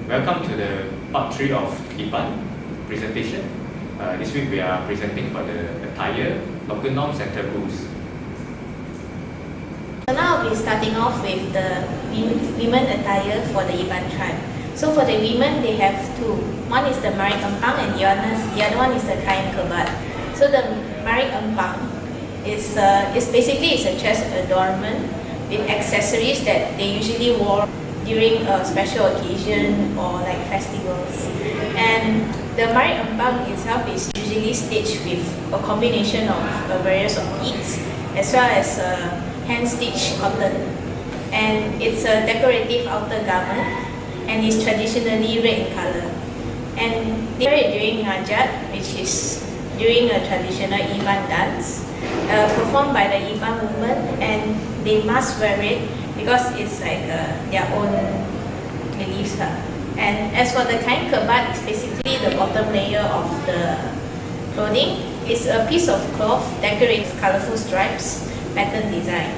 Welcome to the part 3 of Iban presentation. This week we are presenting about the attire, local norms and taboos. So now I'll be starting off with the women attire for the Iban tribe. So for the women, they have two. One is the Marik Empang and the other one is the Kain Kebat. So the Marik Empang is basically a chest adornment with accessories that they usually wore during a special occasion or like festivals. And the Marik Empang itself is usually stitched with a combination of various of beads as well as hand-stitched cotton. And it's a decorative outer garment and is traditionally red in color. And they wear it during Ngajat, which is during a traditional Iban dance performed by the Iban women, and they must wear it because it's like their own beliefs. And as for the Kain Kebat, it's basically the bottom layer of the clothing. It's a piece of cloth decorated with colorful stripes, pattern design.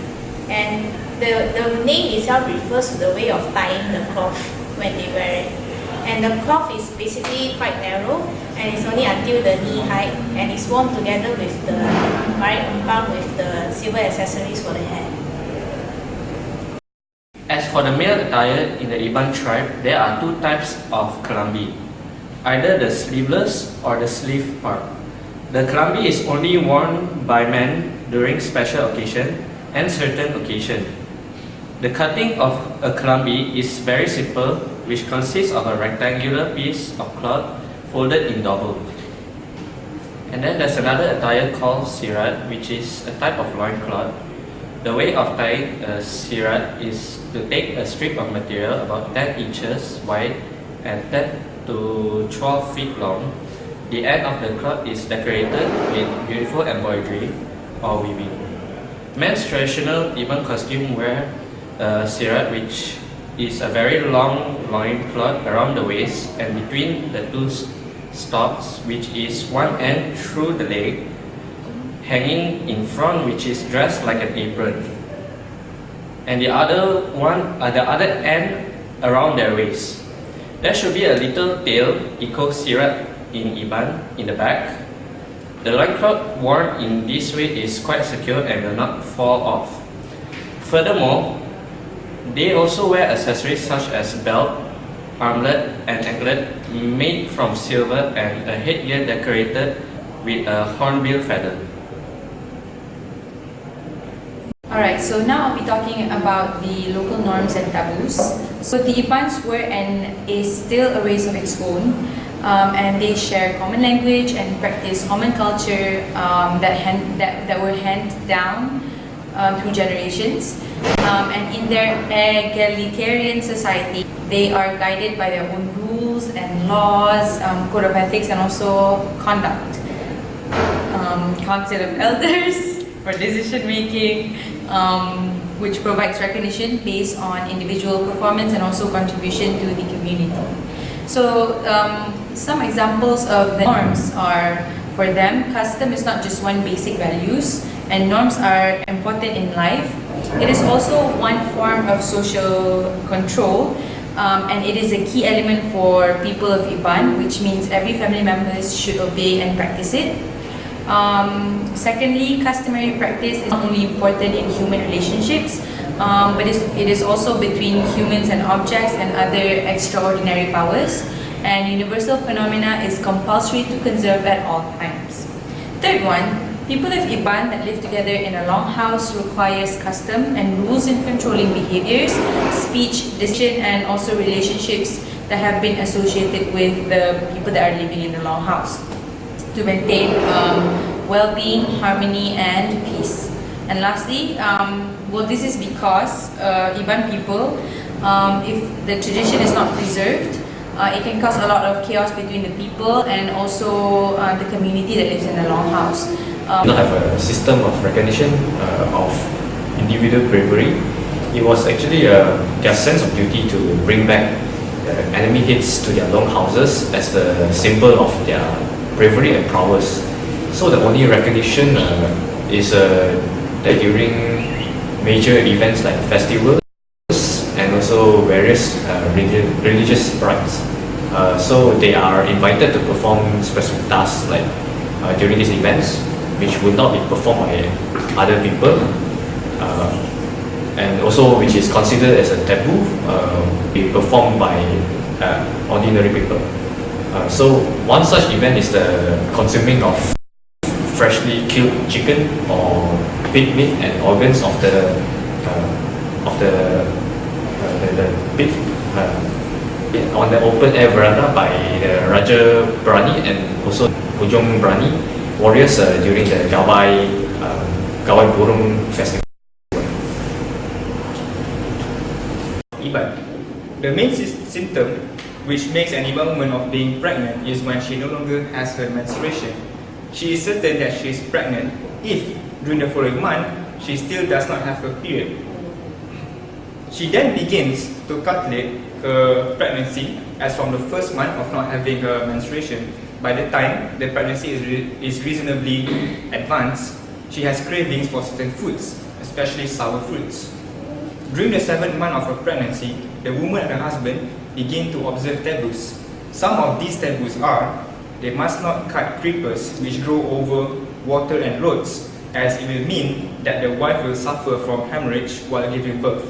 And the name itself refers to the way of tying the cloth when they wear it. And the cloth is basically quite narrow and it's only until the knee height, and it's worn together with the Marik Empang with the silver accessories for the hair. As for the male attire in the Iban tribe, there are two types of kelambi, either the sleeveless or the sleeve part. The kelambi is only worn by men during special occasion and certain occasion. The cutting of a kelambi is very simple, which consists of a rectangular piece of cloth folded in double. And then there's another attire called sirat, which is a type of loincloth. The way of tying a sirat is to take a strip of material about 10 inches wide and 10 to 12 feet long. The end of the cloth is decorated with beautiful embroidery or weaving. Men's traditional Iban costume wear a sirat, which is a very long loincloth around the waist and between the two stalks, which is one end through the leg, hanging in front, which is dressed like an apron, and the other end around their waist. There should be a little tail equal sirat in Iban in the back. The loincloth worn in this way is quite secure and will not fall off. Furthermore, they also wear accessories such as belt, armlet and anklet made from silver and a headgear decorated with a hornbill feather. Alright, so now I'll be talking about the local norms and taboos. So the Ibans were and is still a race of its own, and they share common language and practice common culture that were handed down through generations. And in their egalitarian society, they are guided by their own rules and laws, code of ethics, and also conduct. Council of Elders for decision making, which provides recognition based on individual performance and also contribution to the community. So some examples of the norms are, for them, custom is not just one basic values, and norms are important in life. It is also one form of social control, and it is a key element for people of Iban, which means every family member should obey and practice it. Secondly, customary practice is not only important in human relationships, but it is also between humans and objects and other extraordinary powers. And universal phenomena is compulsory to conserve at all times. Third one, people of Iban that live together in a longhouse requires custom and rules in controlling behaviors, speech, decision, and also relationships that have been associated with the people that are living in the longhouse to maintain well-being, harmony, and peace. And lastly, well, this is because Iban people, if the tradition is not preserved, it can cause a lot of chaos between the people and also the community that lives in the longhouse. We have a system of recognition of individual bravery. It was actually their sense of duty to bring back enemy hits to their longhouses as the symbol of their bravery and prowess. So the only recognition is that during major events like festivals and also various religious rites. So they are invited to perform specific tasks like during these events, which would not be performed by other people, and also which is considered as a taboo, be performed by ordinary people. So one such event is the consuming of freshly killed chicken or pig meat and organs of the pig on the open air veranda by the Raja Berani and also Bujung Berani warriors during the Gawai Burung festival. Iban. The main symptom which makes an Iban woman of being pregnant is when she no longer has her menstruation. She is certain that she is pregnant if, during the following month, she still does not have her period. She then begins to calculate her pregnancy as from the first month of not having her menstruation. By the time the pregnancy is reasonably advanced, she has cravings for certain foods, especially sour fruits. During the 7th month of her pregnancy, the woman and her husband begin to observe taboos. Some of these taboos are: they must not cut creepers which grow over water and roads, as it will mean that the wife will suffer from hemorrhage while giving birth.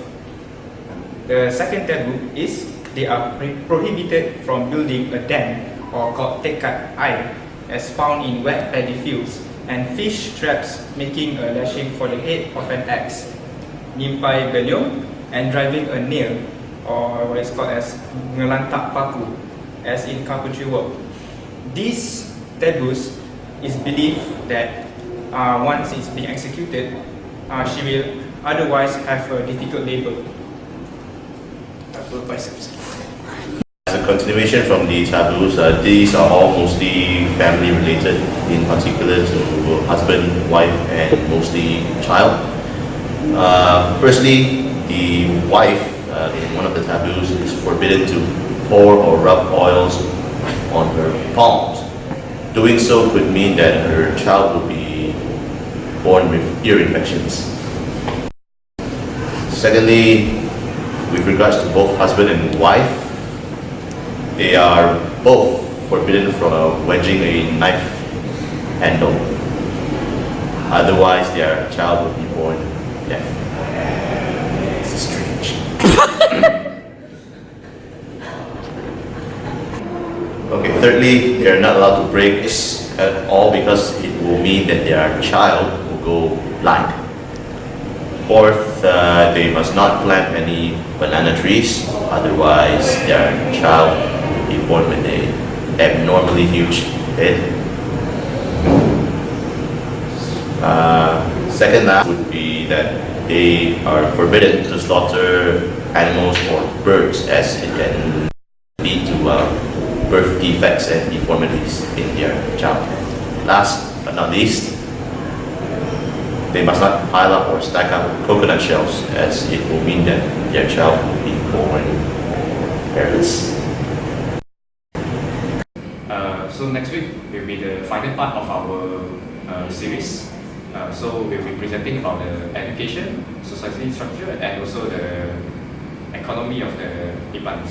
The second taboo is they are prohibited from building a dam, or called tekad air, as found in wet paddy fields, and fish traps making a lashing for the head of an axe, nimpai beliung, and driving a nail, or what is called as ngelantak paku, as in carpentry work. These taboos is believed that once it's being executed, she will otherwise have a difficult labor. As a continuation from the taboos, these are all mostly family related, in particular to husband, wife, and mostly child. Firstly, the wife in one of the taboos is forbidden to pour or rub oils on her palms. Doing so could mean that her child will be born with ear infections. Secondly, with regards to both husband and wife, they are both forbidden from wedging a knife handle. Otherwise, their child will be born deaf. It's strange. Okay, thirdly, they are not allowed to break this at all because it will mean that their child will go blind. Fourth, they must not plant any banana trees, otherwise their child will be born with an abnormally huge head. Second last would be that they are forbidden to slaughter animals or birds, as it can lead to birth defects and deformities in their child. Last but not least, they must not pile up or stack up coconut shells, as it will mean that their child will be born hairless. So next week will be the final part of our series. So we'll be presenting about the education, society structure, and also the economy of the Iban.